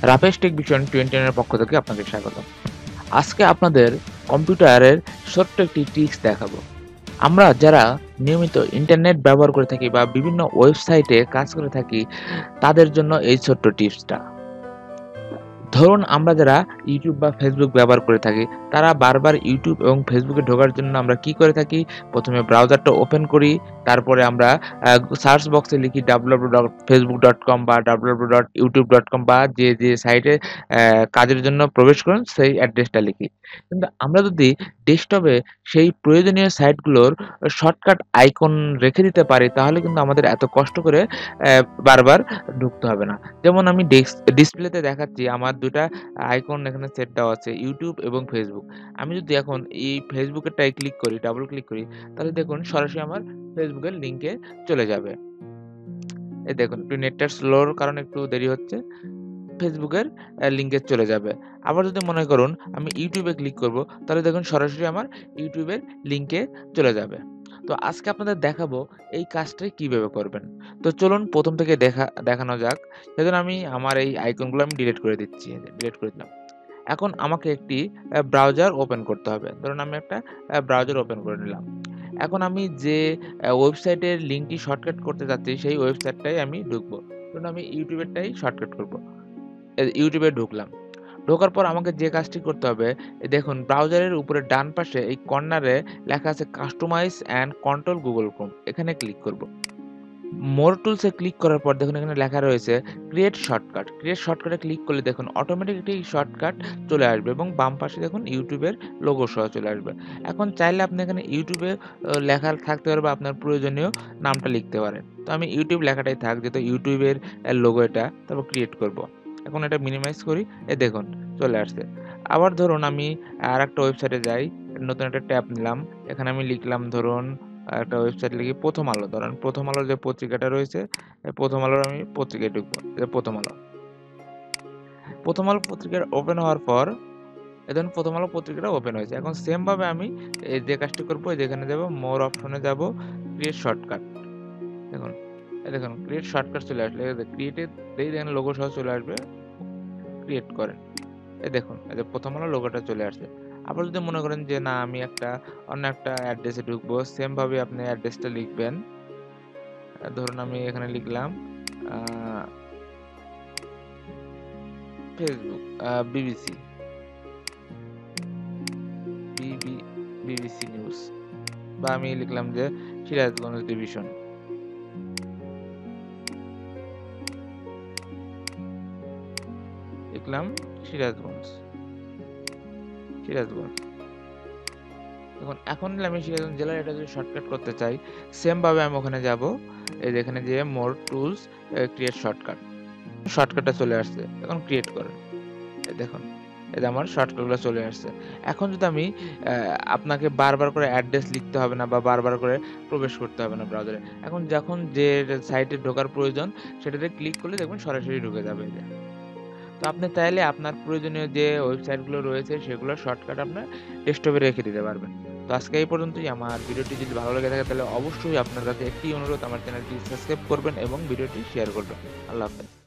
রাফেজ take vision 29 এর পক্ষ থেকে আপনাকে স্বাগত। আজকে আপনাদের কম্পিউটারের ছোট্ট একটি ট্রিক্স দেখাবো। আমরা যারা নিয়মিত ইন্টারনেট ব্যবহার করে থাকি বা বিভিন্ন ওয়েবসাইটে কাজ করে থাকি, তাদের জন্য এই ছোট্ট টিপসটা। ধরুন আমরা যারা YouTube বা Facebook ব্যবহার করে থাকি, তারা বারবার YouTube এবং Facebook এ ঢোকার জন্য আমরা কি করে থাকি? প্রথমে ব্রাউজারটা ওপেন করি, তারপরে আমরা সার্চ বক্সে লিখি www.facebook.com বা www.youtube.com বা যে সাইটে কাজের জন্য প্রবেশ করেন সেই অ্যাড্রেসটা লিখি। কিন্তু আমরা যদি ডেস্কটপে সেই প্রয়োজনীয় সাইটগুলোর শর্টকাট আইকন রেখে দিতে পারি, তাহলে কিন্তু আমাদের এত কষ্ট করে বারবার ঢুকতে হবে না। যেমন আমি ডিসপ্লেতে দেখাচ্ছি আমার ২ টা আইকন এখানে সেট দেওয়া আছে YouTube এবং Facebook। আমি যদি এখন এই Facebook এরটায় ক্লিক করি, ডাবল ক্লিক করি, তাহলে দেখুন সরাসরি আমার Facebook এর লিংকে চলে যাবে। এই দেখুন একটু নেটটা স্লোর কারণে একটু দেরি হচ্ছে। Facebook এর লিংকে চলে যাবে। আবার যদি মনে করুন আমি YouTube এ ক্লিক করব, তাহলে দেখুন সরাসরি আমার YouTube এর লিংকে চলে যাবে। তো আজকে আপনাদের দেখাবো এই কাজটা কিভাবে করবেন। তো চলুন ১ম থেকে দেখানো যাক। সেজন্য আমি আমার এই আইকনগুলো আমি ডিলিট করে দিচ্ছি। ডিলিট করে দিলাম। এখন আমাকে একটি ব্রাউজার ওপেন করতে হবে। ধরুন আমি একটা ব্রাউজার ওপেন করে নিলাম। এখন আমি যে ওয়েবসাইটের লিংকটি শর্টকাট করতে চাচ্ছি, সেই ওয়েবসাইটটায় আমি ঢুকবো। ধরুন আমি YouTube এরটাই শর্টকাট করব। YouTube এ ঢুকলাম। ঢোকার পর আমাকে যে কাজটি করতে হবে, দেখুন ব্রাউজারের উপরে ডান পাশে এই কর্নারে লেখা আছে customize and control Google Chrome. এখানে ক্লিক করব। মোর টুলস এ ক্লিক করার পর দেখুন এখানে লেখা রয়েছে ক্রিয়েট শর্টকাট। ক্রিয়েট শর্টকাটে ক্লিক করলে দেখুন অটোমেটিক একটি শর্টকাট চলে আসবে এবং বাম পাশে দেখুন YouTube এর লোগো সহ চলে আসবে। এখন চাইলে আপনি এখানে YouTube এ লেখা থাকতে পারে বা আপনার প্রয়োজনীয় নামটা লিখতে পারেন। তো আমি YouTube লেখাটাই থাক, যেহেতু YouTube এর লোগো এটা, তারপর ক্রিয়েট করব। এখন এটা মিনিমাইজ করি, দেখুন চলে আসছে। আবার ধরুন আমি আরেকটা ওয়েবসাইটে যাই, নতুন একটা ট্যাব নিলাম। এখানে আমি লিখলাম ধরুন একটা ওয়েবসাইট লিখি 'প্রথম আলো'। ধরেন 'প্রথম আলোর' যে পত্রিকাটা রয়েছে, 'প্রথম আলোর' আমি পত্রিকায় ঢুকবো। 'প্রথম আলো'। 'প্রথম আলো' পত্রিকার ওপেন হওয়ার পর দেখুন 'প্রথম আলো' পত্রিকাটা ওপেন হয়েছে। এখন সেম ভাবে আমি এই যে কাজটি করব, যেখানে যাব মোর অপশনে যাব, ক্রিয়েট শর্টকাট। দেখুন, দেখুন ক্রিয়েট শর্টকাট চলে আসলো। এই যে ক্রিয়েটেড দেখেন লোগো সহ চলে আসবে। ক্রিয়েট করেন। দেখুন এই যে 'প্রথম আলো' লোগোটা চলে আসছে। আবার যদি মনে করেন যে না আমি অন্য একটা অ্যাড্রেসে ঢুকবো, সেম ভাবে আপনি অ্যাড্রেসটা লিখবেন। ধরুন আমি এখানে লিখলাম আ Facebook বিবিসি বিবিসি নিউজ, বা আমি লিখলাম যে সিরাজগঞ্জ ডিভিশন। লিখলাম সিরাজগঞ্জ। সিরাজগঞ্জ। এখন আমি সিরাজগঞ্জ জেলার এটা যদি শর্টকাট করতে চাই, সেম ভাবে আমি ওখানে যাব। এই যে এখানে যেয়ে মোর টুলস ক্রিয়েট শর্টকাট। শর্টকাটটা চলে আসছে। এখন ক্রিয়েট করেন। দেখুন এই যে আমার শর্টকাটগুলো চলে আসছে। এখন যদি আমি আপনাকে বারবার করে অ্যাড্রেস লিখতে হবে না বা বারবার করে প্রবেশ করতে হবে না ব্রাউজারে। এখন যখন যে সাইটে ঢোকার প্রয়োজন, সেটাতে ক্লিক করলে দেখবেন সরাসরি ঢুকে যাবে এই যে। তো আপনি চাইলে আপনার প্রয়োজনীয় যে ওয়েবসাইটগুলো রয়েছে, সেগুলোর শর্টকাট আপনার ডেস্কটপে রেখে দিতে পারবেন। তো আজকে এই পর্যন্তই। আমার ভিডিওটি যদি ভালো লেগে থাকে, তাহলে অবশ্যই আপনার কাছে একটি অনুরোধ, আমার চ্যানেলটি সাবস্ক্রাইব করবেন এবং ভিডিওটি শেয়ার করবেন। আল্লাহ হাফেজ।